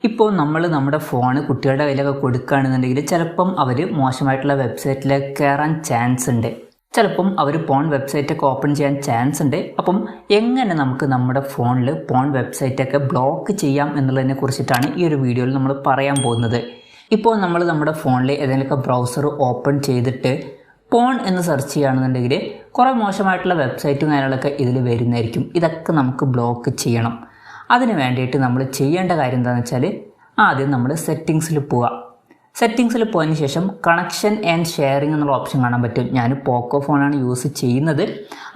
ഇപ്പോൾ നമ്മൾ നമ്മുടെ ഫോൺ കുട്ടികളുടെ കയ്യിലൊക്കെ കൊടുക്കുകയാണെന്നുണ്ടെങ്കിൽ ചിലപ്പം അവർ മോശമായിട്ടുള്ള വെബ്സൈറ്റിലേക്ക് കയറാൻ ചാൻസ് ഉണ്ട്. ചിലപ്പം അവർ പോൺ വെബ്സൈറ്റൊക്കെ ഓപ്പൺ ചെയ്യാൻ ചാൻസ് ഉണ്ട്. അപ്പം എങ്ങനെ നമുക്ക് നമ്മുടെ ഫോണിൽ പോൺ വെബ്സൈറ്റൊക്കെ ബ്ലോക്ക് ചെയ്യാം എന്നുള്ളതിനെ കുറിച്ചിട്ടാണ് ഈ ഒരു വീഡിയോയിൽ നമ്മൾ പറയാൻ പോകുന്നത്. ഇപ്പോൾ നമ്മൾ നമ്മുടെ ഫോണിൽ ഏതെങ്കിലുമൊക്കെ ബ്രൗസർ ഓപ്പൺ ചെയ്തിട്ട് പോൺ എന്ന് സെർച്ച് ചെയ്യുകയാണെന്നുണ്ടെങ്കിൽ കുറേ മോശമായിട്ടുള്ള വെബ്സൈറ്റും കാര്യങ്ങളൊക്കെ ഇതിൽ വരുന്നതായിരിക്കും. ഇതൊക്കെ നമുക്ക് ബ്ലോക്ക് ചെയ്യണം. അതിന് വേണ്ടിയിട്ട് നമ്മൾ ചെയ്യേണ്ട കാര്യം എന്താണെന്ന് വെച്ചാൽ ആദ്യം നമ്മൾ സെറ്റിങ്സിൽ പോവുക. സെറ്റിങ്സിൽ പോയതിന് ശേഷം കണക്ഷൻ ആൻഡ് ഷെയറിംഗ് എന്നുള്ള ഓപ്ഷൻ കാണാൻ പറ്റും. ഞാൻ പോക്കോ ഫോണാണ് യൂസ് ചെയ്യുന്നത്.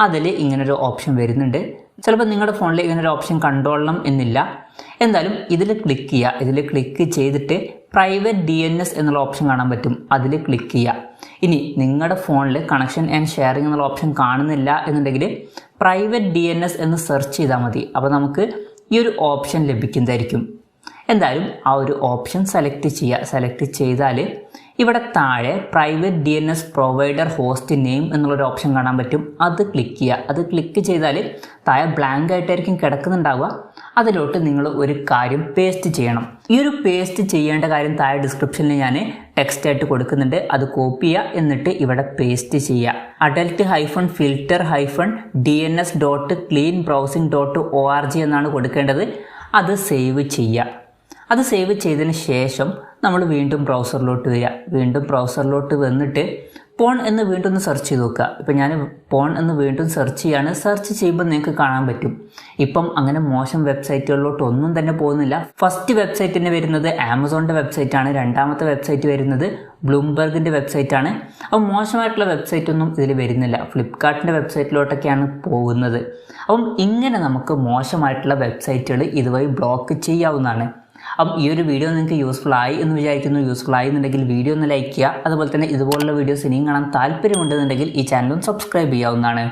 അതിൽ ഇങ്ങനൊരു ഓപ്ഷൻ വരുന്നുണ്ട്. ചിലപ്പോൾ നിങ്ങളുടെ ഫോണിൽ ഇങ്ങനൊരു ഓപ്ഷൻ കണ്ടുകൊള്ളണം എന്നില്ല. എന്തായാലും ഇതിൽ ക്ലിക്ക് ചെയ്യുക. ഇതിൽ ക്ലിക്ക് ചെയ്തിട്ട് പ്രൈവറ്റ് DNS എന്നുള്ള ഓപ്ഷൻ കാണാൻ പറ്റും. അതിൽ ക്ലിക്ക് ചെയ്യുക. ഇനി നിങ്ങളുടെ ഫോണിൽ കണക്ഷൻ ആൻഡ് ഷെയറിംഗ് എന്നുള്ള ഓപ്ഷൻ കാണുന്നില്ല എന്നുണ്ടെങ്കിൽ പ്രൈവറ്റ് DNS എന്ന് സെർച്ച് ചെയ്താൽ മതി. അപ്പോൾ നമുക്ക് ഈ ഒരു ഓപ്ഷൻ ലഭിക്കുന്നതായിരിക്കും. എന്തായാലും ആ ഒരു ഓപ്ഷൻ സെലക്ട് ചെയ്യുക. സെലക്ട് ചെയ്താൽ ഇവിടെ താഴെ private DNS provider host name എന്നുള്ളൊരു ഓപ്ഷൻ കാണാൻ പറ്റും. അത് ക്ലിക്ക് ചെയ്യുക. അത് ക്ലിക്ക് ചെയ്താൽ താഴെ ബ്ലാങ്ക് ആയിട്ടായിരിക്കും കിടക്കുന്നുണ്ടാവുക. അതിലോട്ട് നിങ്ങൾ ഒരു കാര്യം പേസ്റ്റ് ചെയ്യണം. ഈ ഒരു പേസ്റ്റ് ചെയ്യേണ്ട കാര്യം താഴെ ഡിസ്ക്രിപ്ഷനിൽ ഞാൻ ടെക്സ്റ്റ് ആയിട്ട് കൊടുക്കുന്നുണ്ട്. അത് കോപ്പി ചെയ്യുക. എന്നിട്ട് ഇവിടെ പേസ്റ്റ് ചെയ്യുക. adult-filter-dns.cleanbrowsing.org എന്നാണ് കൊടുക്കേണ്ടത്. അത് സേവ് ചെയ്യുക. അത് സേവ് ചെയ്തതിന് ശേഷം നമ്മൾ വീണ്ടും ബ്രൗസറിലോട്ട് വരിക. വീണ്ടും ബ്രൗസറിലോട്ട് വന്നിട്ട് പോൺ എന്ന് വീണ്ടും ഒന്ന് സെർച്ച് ചെയ്ത് നോക്കുക. ഇപ്പം ഞാൻ പോൺ എന്ന് വീണ്ടും സെർച്ച് ചെയ്യാണ്. സെർച്ച് ചെയ്യുമ്പോൾ നിങ്ങൾക്ക് കാണാൻ പറ്റും ഇപ്പം അങ്ങനെ മോശം വെബ്സൈറ്റുകളിലോട്ട് ഒന്നും തന്നെ പോകുന്നില്ല. ഫസ്റ്റ് വെബ്സൈറ്റിന് വരുന്നത് ആമസോണിൻ്റെ വെബ്സൈറ്റാണ്. രണ്ടാമത്തെ വെബ്സൈറ്റ് വരുന്നത് ബ്ലൂംബർഗിൻ്റെ വെബ്സൈറ്റാണ്. അപ്പം മോശമായിട്ടുള്ള വെബ്സൈറ്റൊന്നും ഇതിൽ വരുന്നില്ല. ഫ്ലിപ്കാർട്ടിൻ്റെ വെബ്സൈറ്റിലോട്ടൊക്കെയാണ് പോകുന്നത്. അപ്പം ഇങ്ങനെ നമുക്ക് മോശമായിട്ടുള്ള വെബ്സൈറ്റുകൾ ഇതുവഴി ബ്ലോക്ക് ചെയ്യാവുന്നതാണ്. അപ്പം ഈ ഒരു വീഡിയോ നിങ്ങൾക്ക് യൂസ്ഫുൾ ആയി എന്ന് വിചാരിക്കുന്നു. യൂസ്ഫുൾ ആയി എന്നുണ്ടെങ്കിൽ വീഡിയോ ഒന്ന് ലൈക്ക് ചെയ്യുക. അതുപോലെ തന്നെ ഇതുപോലുള്ള വീഡിയോസ് ഇനിയും കാണാൻ താല്പര്യമുണ്ടെന്നുണ്ടെങ്കിൽ ഈ ചാനലും സബ്സ്ക്രൈബ് ചെയ്യാവുന്നതാണ്.